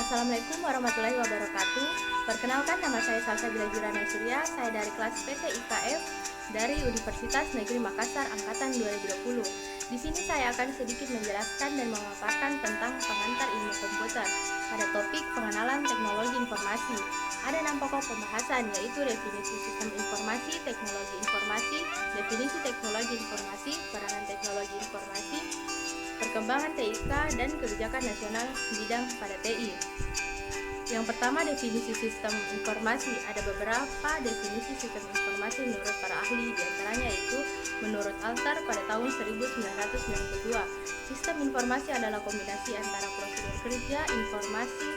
Assalamualaikum warahmatullahi wabarakatuh. Perkenalkan, nama saya Salsabila Jurana Surya. Saya dari kelas PT IKF dari Universitas Negeri Makassar angkatan 2020. Di sini saya akan sedikit menjelaskan dan memaparkan tentang pengantar ilmu komputer pada topik pengenalan teknologi informasi. Ada 6 pokok pembahasan, yaitu definisi sistem informasi, teknologi informasi, definisi teknologi informasi, peranan teknologi informasi, perkembangan TIK, dan kebijakan nasional bidang pada TI. Yang pertama, definisi sistem informasi. Ada beberapa definisi sistem informasi menurut para ahli, diantaranya yaitu menurut Altar pada tahun 1992. Sistem informasi adalah kombinasi antara prosedur kerja, informasi,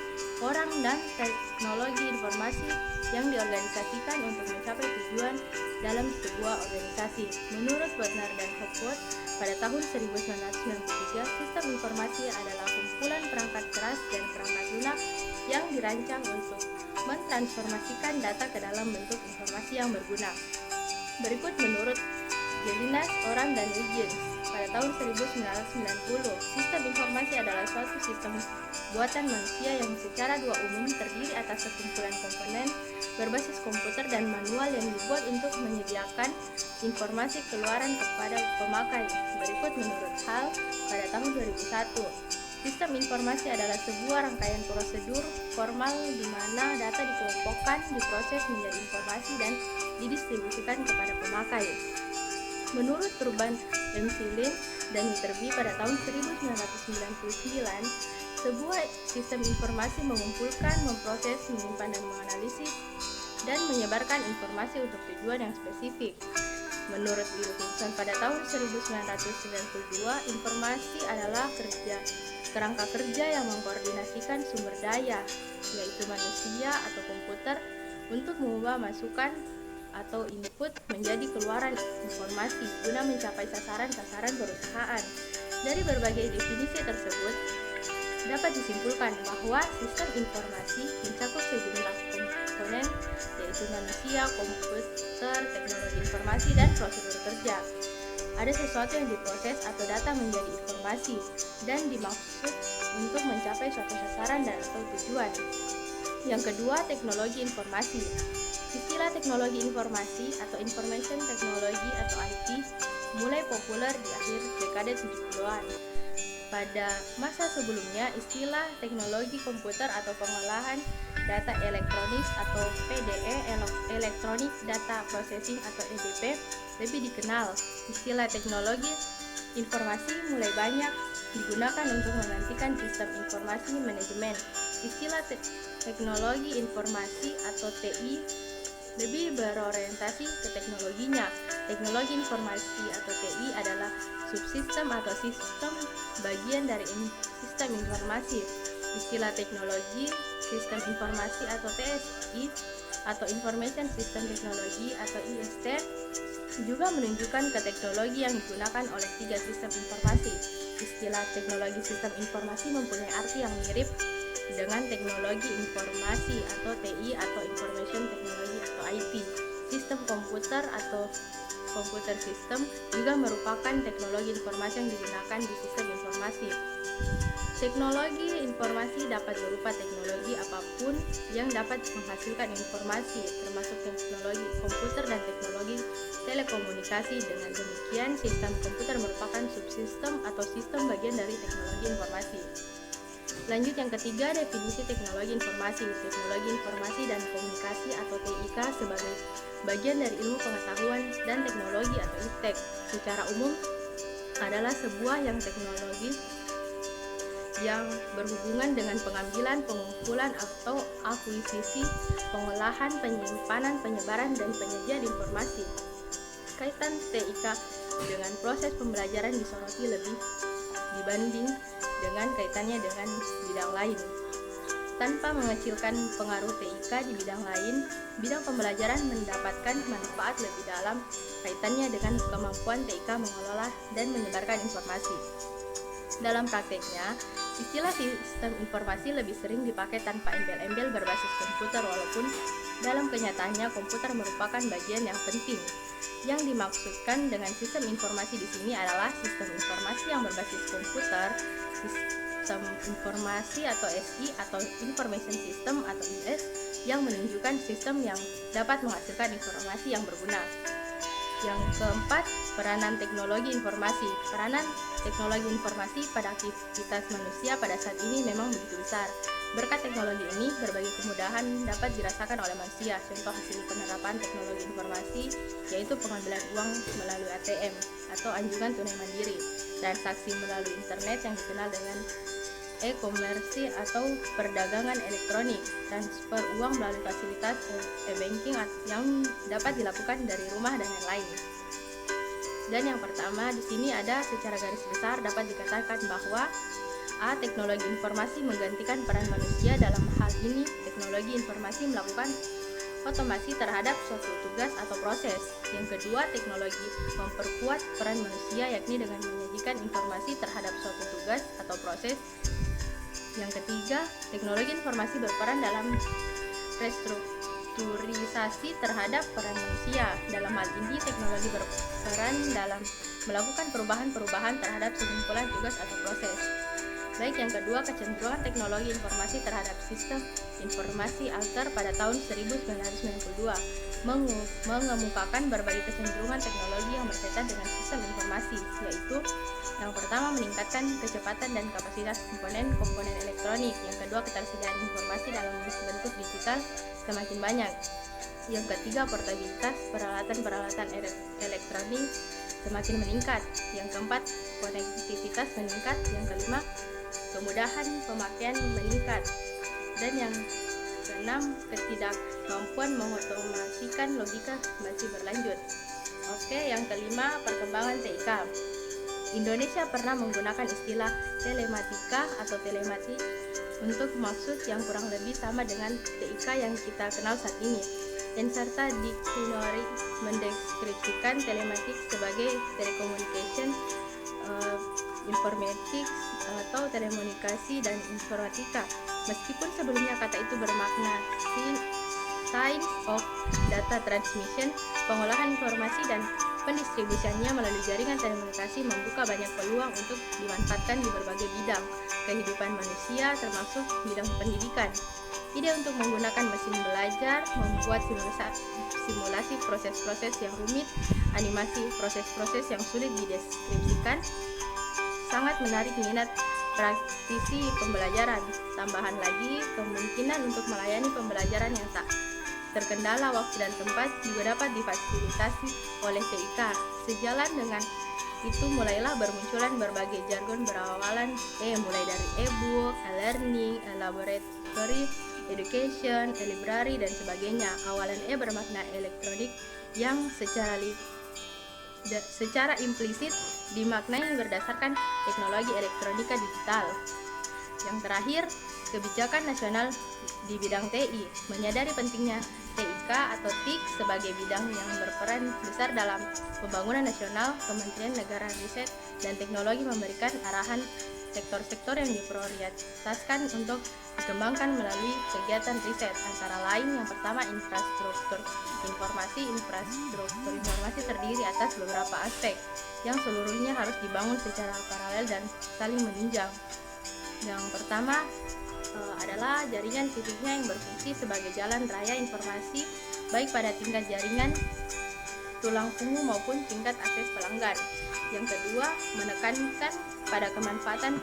orang, dan teknologi informasi yang diorganisasikan untuk mencapai tujuan dalam sebuah organisasi. Menurut Bodnar dan Hopwood, pada tahun 1993, sistem informasi adalah kumpulan perangkat keras dan perangkat lunak yang dirancang untuk mentransformasikan data ke dalam bentuk informasi yang berguna. Berikut menurut Jelinas, Oram, dan Wiggins pada tahun 1990, sistem informasi adalah suatu sistem buatan manusia yang secara dua umum terdiri atas sekumpulan komponen berbasis komputer dan manual yang dibuat untuk menyediakan informasi keluaran kepada pemakai. Berikut menurut Hall pada tahun 2001, sistem informasi adalah sebuah rangkaian prosedur formal di mana data dikelompokkan, diproses menjadi informasi, dan didistribusikan kepada pemakai. Menurut Turban McLean dan Viterbi pada tahun 1999, sebuah sistem informasi mengumpulkan, memproses, menyimpan, dan menganalisis dan menyebarkan informasi untuk tujuan yang spesifik. Menurut Wilkinson pada tahun 1992, informasi adalah kerangka kerja yang mengkoordinasikan sumber daya, yaitu manusia atau komputer, untuk mengubah masukan atau input menjadi keluaran informasi guna mencapai sasaran-sasaran perusahaan. Dari berbagai definisi tersebut, dapat disimpulkan bahwa sistem informasi mencakup sejumlah komponen, yaitu manusia, komputer, teknologi informasi, dan prosedur kerja. Ada sesuatu yang diproses atau data menjadi informasi dan dimaksud untuk mencapai suatu sasaran dan atau tujuan. Yang kedua, teknologi informasi. Istilah teknologi informasi atau information technology atau IT mulai populer di akhir dekade 70-an. Pada masa sebelumnya, istilah teknologi komputer atau pengolahan data elektronik atau PDE, Electronic Data Processing atau EDP, lebih dikenal. Istilah teknologi informasi mulai banyak digunakan untuk menggantikan sistem informasi manajemen. Istilah teknologi informasi atau TI lebih berorientasi ke teknologinya. Teknologi informasi atau TI adalah subsistem atau sistem bagian dari sistem informasi. Istilah teknologi sistem informasi atau TSI atau Information System Technology atau IST juga menunjukkan ke teknologi yang digunakan oleh tiga sistem informasi. Istilah teknologi sistem informasi mempunyai arti yang mirip dengan teknologi informasi atau TI atau Information Technology atau IT. Sistem komputer atau computer system juga merupakan teknologi informasi yang digunakan di sistem informasi. Teknologi informasi dapat berupa teknologi apapun yang dapat menghasilkan informasi, termasuk teknologi komputer dan teknologi telekomunikasi. Dengan demikian, sistem komputer merupakan subsistem atau sistem bagian dari teknologi informasi. Lanjut, yang ketiga, definisi teknologi informasi. Teknologi informasi dan komunikasi atau TIK sebagai bagian dari ilmu pengetahuan dan teknologi atau IPTEK. Secara umum adalah sebuah teknologi yang berhubungan dengan pengambilan, pengumpulan atau akuisisi, pengolahan, penyimpanan, penyebaran, dan penyajian informasi. Kaitan TIK dengan proses pembelajaran disoroti lebih dibanding dengan kaitannya dengan bidang lain. Tanpa mengecilkan pengaruh TIK di bidang lain, bidang pembelajaran mendapatkan manfaat lebih dalam kaitannya dengan kemampuan TIK mengelola dan menyebarkan informasi. Dalam prakteknya, istilah sistem informasi lebih sering dipakai tanpa embel-embel berbasis komputer, walaupun dalam kenyataannya komputer merupakan bagian yang penting. Yang dimaksudkan dengan sistem informasi di sini adalah sistem informasi yang berbasis komputer, sistem informasi atau SI atau Information System atau IS yang menunjukkan sistem yang dapat menghasilkan informasi yang berguna. Yang keempat, peranan teknologi informasi. Peranan teknologi informasi pada aktivitas manusia pada saat ini memang begitu besar. Berkat teknologi ini, berbagai kemudahan dapat dirasakan oleh manusia. Contoh hasil penerapan teknologi informasi yaitu pengambilan uang melalui ATM atau anjungan tunai mandiri, transaksi melalui internet yang dikenal dengan e-commerce atau perdagangan elektronik, transfer uang melalui fasilitas e-banking yang dapat dilakukan dari rumah dan lain-lain. Dan yang pertama di sini ada secara garis besar dapat dikatakan bahwa A. Teknologi informasi menggantikan peran manusia. Dalam hal ini, teknologi informasi melakukan otomasi terhadap suatu tugas atau proses. Yang kedua, teknologi memperkuat peran manusia, yakni dengan menyajikan informasi terhadap suatu tugas atau proses. Yang ketiga, teknologi informasi berperan dalam restrukturisasi terhadap peran manusia. Dalam hal ini, teknologi berperan dalam melakukan perubahan-perubahan terhadap sekumpulan tugas atau proses. Baik, yang kedua, kecenderungan teknologi informasi terhadap sistem informasi alter pada tahun 1992 mengemukakan berbagai kecenderungan teknologi yang berkaitan dengan sistem informasi, yaitu yang pertama, meningkatkan kecepatan dan kapasitas komponen elektronik. Yang kedua, ketersediaan informasi dalam bentuk digital semakin banyak. Yang ketiga, portabilitas peralatan-peralatan elektronik semakin meningkat. Yang keempat, konektivitas meningkat. Yang kelima, kemudahan pemakaian meningkat. Dan yang keenam, ketidakmampuan mengotomasikan logika masih berlanjut. Oke, yang kelima, perkembangan TIK. Indonesia pernah menggunakan istilah telematika atau telematik untuk maksud yang kurang lebih sama dengan TIK yang kita kenal saat ini. Dan serta dictionary mendeskripsikan telematik sebagai telecommunication, informatics atau telekomunikasi dan informatika. Meskipun sebelumnya kata itu bermakna science of data transmission, pengolahan informasi dan pendistribusiannya melalui jaringan telekomunikasi membuka banyak peluang untuk dimanfaatkan di berbagai bidang kehidupan manusia, termasuk bidang pendidikan. Ide untuk menggunakan mesin belajar, membuat simulasi proses-proses yang rumit, animasi proses-proses yang sulit dideskripsikan, sangat menarik minat praktisi pembelajaran. Tambahan lagi, kemungkinan untuk melayani pembelajaran yang tak terkendala waktu dan tempat juga dapat difasilitasi oleh TIK. Sejalan dengan itu mulailah bermunculan berbagai jargon berawalan mulai dari e-book, e-learning, e-laboratory, education, e-library, dan sebagainya. Awalan bermakna elektronik yang secara implisit dimaknai berdasarkan teknologi elektronika digital. Yang terakhir, kebijakan nasional di bidang TI menyadari pentingnya TIK atau TIK sebagai bidang yang berperan besar dalam pembangunan nasional. Kementerian Negara Riset dan Teknologi memberikan arahan sektor-sektor yang diprioritaskan untuk dikembangkan melalui kegiatan riset, antara lain yang pertama infrastruktur informasi. Infrastruktur informasi terdiri atas beberapa aspek yang seluruhnya harus dibangun secara paralel dan saling menunjang. Yang pertama adalah jaringan fisiknya yang berfungsi sebagai jalan raya informasi baik pada tingkat jaringan tulang punggung maupun tingkat akses pelanggan. Yang kedua, menekankan pada kemanfaatan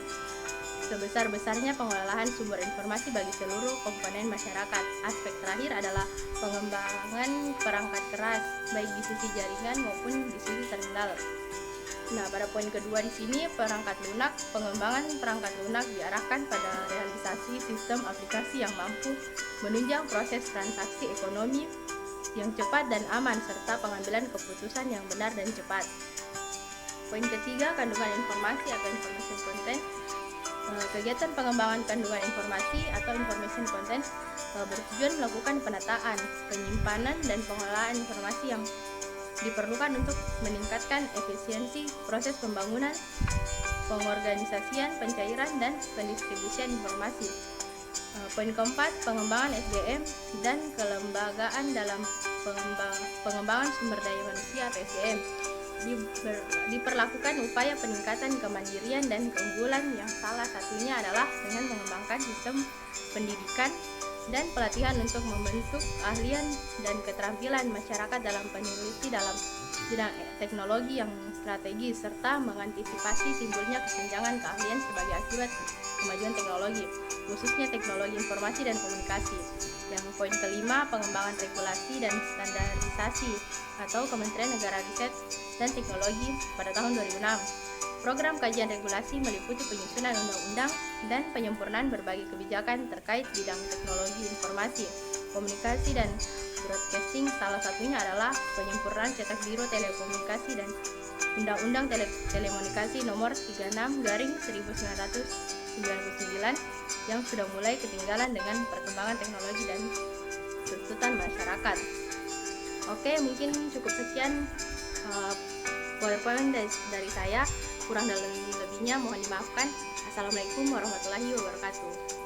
sebesar-besarnya pengelolaan sumber informasi bagi seluruh komponen masyarakat. Aspek terakhir adalah pengembangan perangkat keras baik di sisi jaringan maupun di sisi terminal. Nah, pada poin kedua di sini perangkat lunak, pengembangan perangkat lunak diarahkan pada realisasi sistem aplikasi yang mampu menunjang proses transaksi ekonomi yang cepat dan aman serta pengambilan keputusan yang benar dan cepat. Poin ketiga, kandungan informasi atau information content. Kegiatan pengembangan kandungan informasi atau information content bertujuan melakukan penataan, penyimpanan, dan pengelolaan informasi yang diperlukan untuk meningkatkan efisiensi proses pembangunan, pengorganisasian, pencairan, dan pendistribusian informasi. Poin keempat, pengembangan SDM dan kelembagaan dalam pengembangan sumber daya manusia atau SDM. diperlakukan upaya peningkatan kemandirian dan keunggulan yang salah satunya adalah dengan mengembangkan sistem pendidikan dan pelatihan untuk membentuk keahlian dan keterampilan masyarakat dalam peneliti dalam bidang teknologi yang strategis serta mengantisipasi timbulnya kesenjangan keahlian sebagai akibat kemajuan teknologi, khususnya teknologi informasi dan komunikasi. Yang poin kelima, pengembangan regulasi dan standarisasi atau Kementerian Negara Riset dan Teknologi pada tahun 2006. Program kajian regulasi meliputi penyusunan undang-undang dan penyempurnaan berbagai kebijakan terkait bidang teknologi informasi, komunikasi, dan broadcasting. Salah satunya adalah penyempurnaan cetak biru telekomunikasi dan Undang-Undang Telekomunikasi Nomor 36/1999 yang sudah mulai ketinggalan dengan perkembangan teknologi dan tuntutan masyarakat. Oke, mungkin cukup sekian poin-poin dari saya. Kurang dan lebihnya mohon dimaafkan. Assalamualaikum warahmatullahi wabarakatuh.